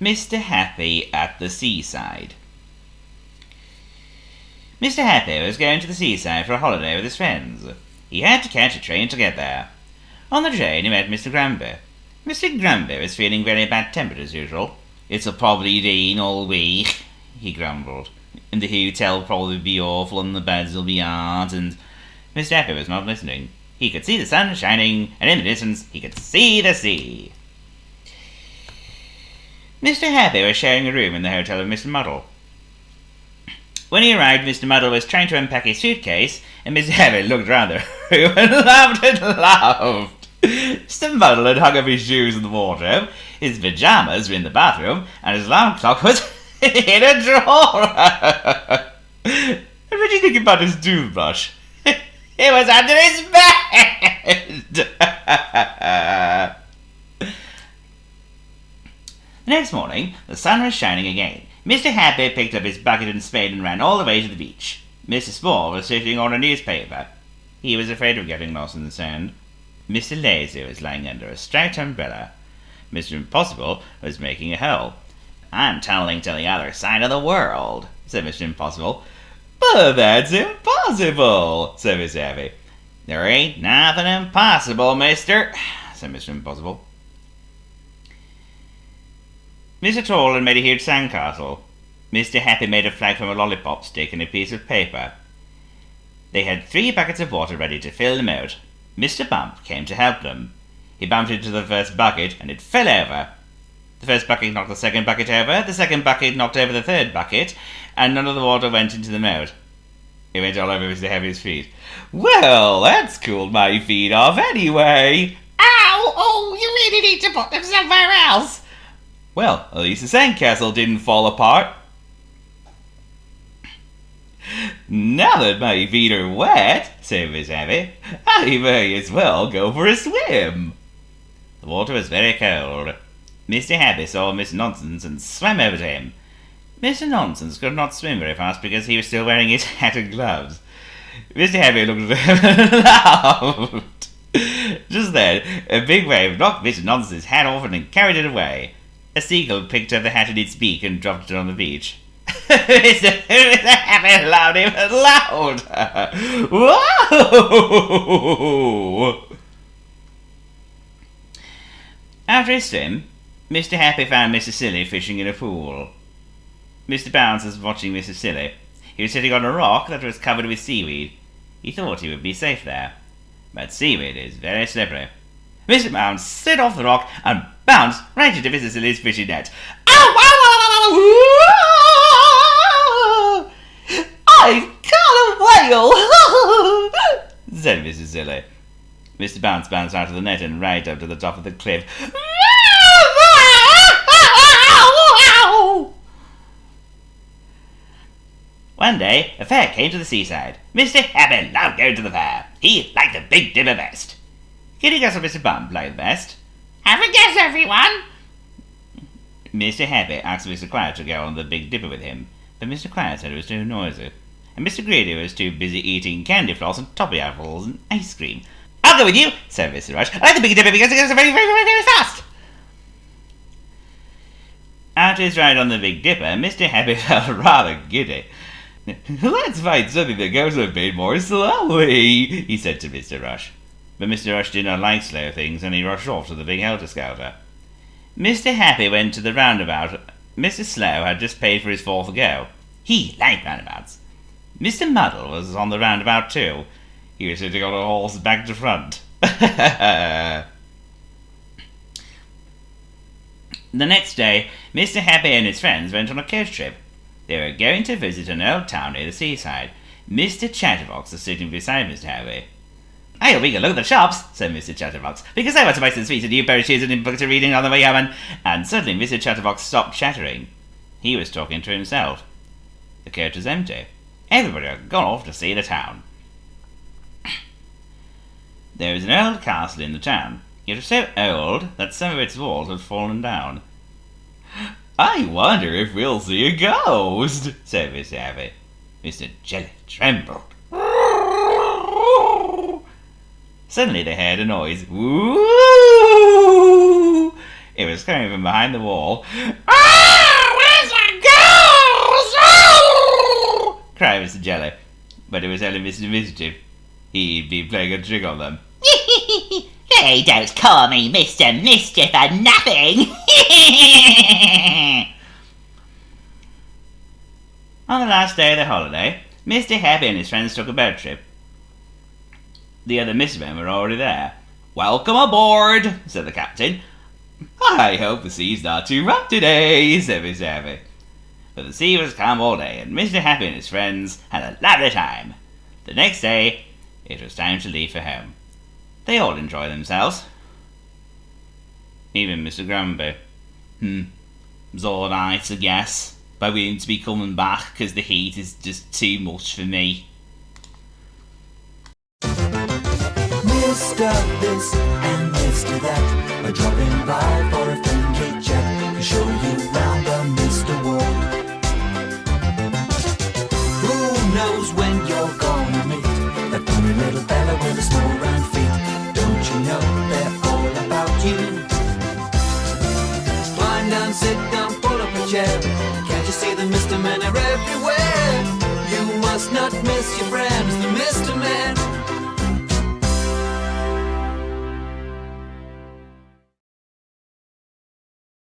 Mr. Happy at the Seaside. Mr. Happy was going to the seaside for a holiday with his friends. He had to catch a train to get there. On the train he met Mr. Grumby. Mr. Grumby was feeling very bad-tempered as usual. "It'll probably rain all week," he grumbled. "And the hotel will probably be awful and the beds will be hard," and Mr. Happy was not listening. He could see the sun shining, and in the distance he could see the sea. Mr. Happy was sharing a room in the hotel with Mr. Muddle. When he arrived, Mr. Muddle was trying to unpack his suitcase, and Mr. Happy looked round the room and laughed and laughed. Mr. Muddle had hung up his shoes in the wardrobe, his pyjamas were in the bathroom, and his alarm clock was in a drawer. And what do you think about his toothbrush? It was under his bed! The next morning, the sun was shining again. Mr. Happy picked up his bucket and spade and ran all the way to the beach. Mr. Small was sitting on a newspaper. He was afraid of getting lost in the sand. Mr. Lazy was lying under a striped umbrella. Mr. Impossible was making a hole. "I'm tunneling to the other side of the world," said Mr. Impossible. "But that's impossible," said Mr. Happy. "There ain't nothing impossible, mister," said Mr. Impossible. Mr. Tall had made a huge sandcastle. Mr. Happy made a flag from a lollipop stick and a piece of paper. They had 3 buckets of water ready to fill them out. Mr. Bump came to help them. He bumped into the first bucket and it fell over. The first bucket knocked the second bucket over, the second bucket knocked over the third bucket, and none of the water went into the moat. It went all over Mr. Happy's feet. "Well, that's cooled my feet off anyway." "Ow! Oh, you really need to put them somewhere else." "Well, at least the sandcastle didn't fall apart." "Now that my feet are wet," said Miss Happy, "I may as well go for a swim." The water was very cold. Mr. Happy saw Mr. Nonsense and swam over to him. Mr. Nonsense could not swim very fast because he was still wearing his hat and gloves. Mr. Happy looked at him and laughed. Just then, a big wave knocked Mr. Nonsense's hat off and carried it away. A seagull picked up the hat in its beak and dropped it on the beach. Mr. Happy laughed even louder. Whoa! After his swim, Mr. Happy found Mr. Silly fishing in a pool. Mr. Bounce was watching Mr. Silly. He was sitting on a rock that was covered with seaweed. He thought he would be safe there. But seaweed is very slippery. Mr. Bounce slid off the rock and bounced right into Mr. Silly's fishing net. "Ow! Ow! Ow! I've caught a whale!" said Mr. Silly. Mr. Bounce bounced out of the net and right up to the top of the cliff. One day, a fair came to the seaside. Mr. Happy loved going to the fair. He liked the Big Dipper best. Kitty Gus and Mr. Bump liked the best. "Have a guess, everyone." Mr. Happy asked Mr. Quiet to go on the Big Dipper with him, but Mr. Quiet said it was too noisy, and Mr. Greedy was too busy eating candy floss and toffee apples and ice cream. "I'll go with you," said Mr. Rush. "I like the Big Dipper because it goes very, very, very, very fast." After his ride on the Big Dipper, Mr. Happy felt rather giddy. "Let's find something that goes a bit more slowly," he said to Mr. Rush. But Mr. Rush did not like slow things, and he rushed off to the big helter-skelter. Mr. Happy went to the roundabout. Mr. Slow had just paid for his 4th go. He liked roundabouts. Mr. Muddle was on the roundabout too. He was sitting on a horse back to front. The next day, Mr. Happy and his friends went on a coach trip. They were going to visit an old town near the seaside. Mr. Chatterbox was sitting beside Mr. Happy. "I hope we can look at the shops," said Mr. Chatterbox, "because I want to buy some sweets and new pair of shoes and a book to reading on the way home." And suddenly Mr. Chatterbox stopped chattering. He was talking to himself. The coach was empty. Everybody had gone off to see the town. There was an old castle in the town. It was so old that some of its walls had fallen down. "I wonder if we'll see a ghost," said Mr. Happy. Mr. Jelly trembled. Suddenly they heard a noise. Woo! It was coming from behind the wall. "Ah!" cried Mr. Jelly. But it was only Mr. Mischief. He'd been playing a trick on them. They don't call me Mr. Mischief for nothing. On the last day of the holiday, Mr. Happy and his friends took a boat trip. The other mismen were already there. "Welcome aboard," said the captain. "I hope the sea's not too rough today," said Mr. Happy. But the sea was calm all day, and Mr. Happy and his friends had a lovely time. The next day, it was time to leave for home. They all enjoyed themselves. Even Mr. Grumpy. It was alright, I guess. But we need to be coming back because the heat is just too much for me. Mr. This and Mr. That are dropping by for a friendly chat to show you round the Mr. World. Who knows when you're gonna meet that funny little fella with the small round feet? Don't you know they're all about you? Climb down, sit down, pull up a chair. Can't you see the Mr. Men are everywhere? You must not miss your friends.